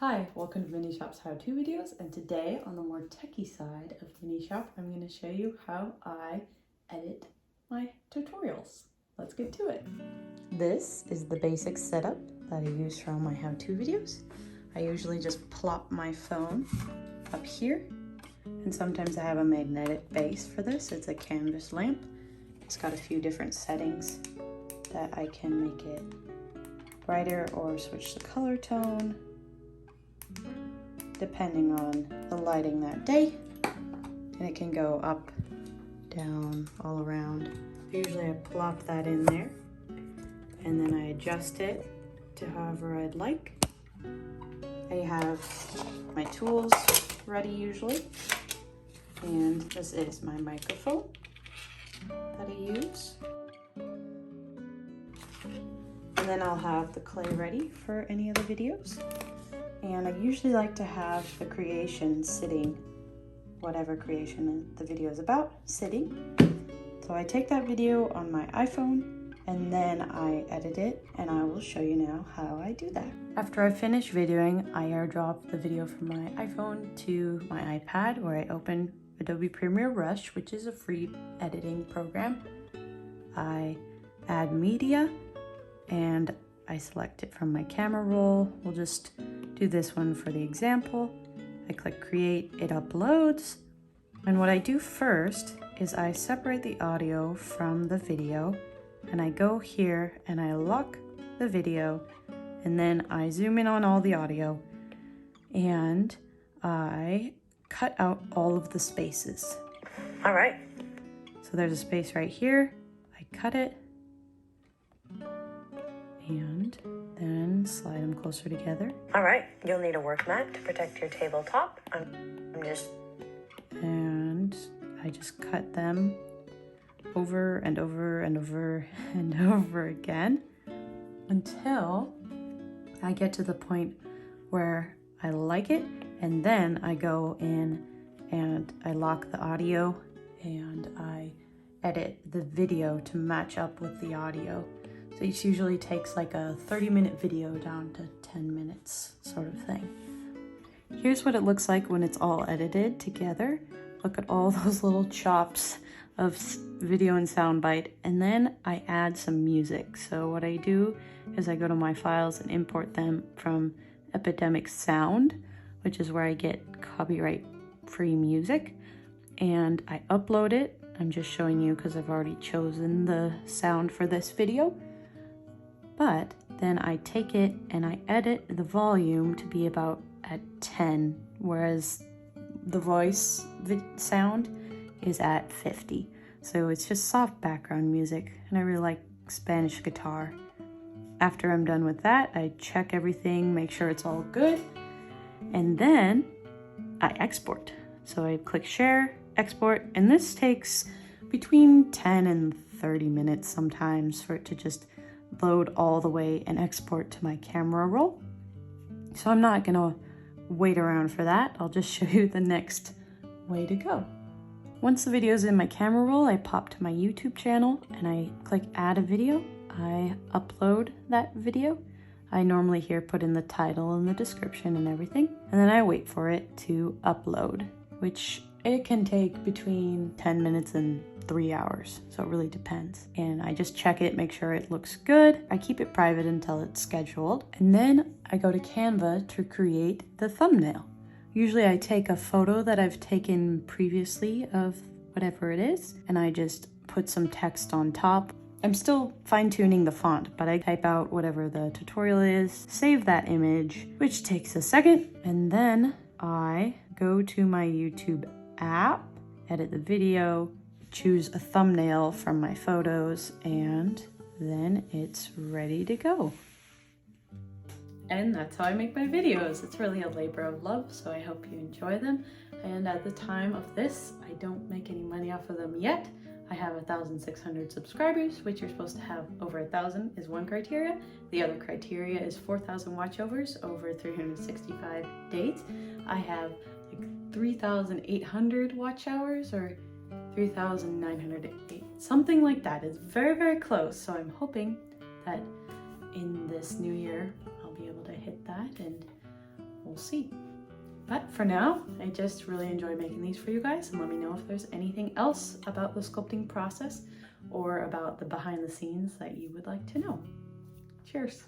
Hi, welcome to Miniezshops how-to videos, and today on the more techie side of Miniezshop, I'm going to show you how I edit my tutorials. Let's get to it. This is the basic setup that I use for all my how-to videos. I usually just plop my phone up here, and sometimes I have a magnetic base for this. It's a canvas lamp. It's got a few different settings that I can make it brighter or switch the color tone, depending on the lighting that day, and it can go up, down, all around. Usually I plop that in there and then I adjust it to however I'd like. I have my tools ready usually, and this is my microphone that I use. And then I'll have the clay ready for any of the videos. And I usually like to have the creation sitting, whatever creation the video is about, sitting. So I take that video on my iPhone and then I edit it, and I will show you now how I do that. After I finish videoing, I airdrop the video from my iPhone to my iPad, where I open Adobe Premier Rush, which is a free editing program. I add media and I select it from my camera roll. We'll just do this one for the example. I click create, it uploads. And what I do first is I separate the audio from the video, and I go here and I lock the video, and then I zoom in on all the audio and I cut out all of the spaces. All right. So there's a space right here. I cut it and then slide them closer together. All right, you'll need a work mat to protect your tabletop. And I just cut them over and over and over and over again until I get to the point where I like it, and then I go in and I lock the audio and I edit the video to match up with the audio. So it usually takes like a 30-minute video down to 10 minutes sort of thing. Here's what it looks like when it's all edited together. Look at all those little chops of video and soundbite, and then I add some music. So what I do is I go to my files and import them from Epidemic Sound, which is where I get copyright-free music, and I upload it. I'm just showing you because I've already chosen the sound for this video. But then I take it and I edit the volume to be about at 10, whereas the voice sound is at 50. So it's just soft background music, and I really like Spanish guitar. After I'm done with that, I check everything, make sure it's all good, and then I export. So I click share, export, and this takes between 10 and 30 minutes sometimes for it to just load all the way and export to my camera roll. So I'm not gonna wait around for that. I'll just show you the next way to go. Once the video is in my camera roll, I pop to my YouTube channel and I click add a video. I upload that video. I normally here put in the title and the description and everything, and then I wait for it to upload, which it can take between 10 minutes and 3 hours, so it really depends. And I just check it, make sure it looks good. I keep it private until it's scheduled, and then I go to Canva to create the thumbnail. Usually I take a photo that I've taken previously of whatever it is, and I just put some text on top. I'm still fine-tuning the font, but I type out whatever the tutorial is, save that image, which takes a second, and then I go to my YouTube app, edit the video, choose a thumbnail from my photos, and then it's ready to go. And that's how I make my videos. It's really a labor of love, so I hope you enjoy them. And at the time of this, I don't make any money off of them yet. I have 1,600 subscribers, which you're supposed to have over 1,000 is one criteria. The other criteria is 4,000 watchovers over 365 days. I have like 3,800 watch hours, or 3,908, something like that. It's very, very close. So I'm hoping that in this new year, I'll be able to hit that, and we'll see. But for now, I just really enjoy making these for you guys, and let me know if there's anything else about the sculpting process or about the behind the scenes that you would like to know. Cheers.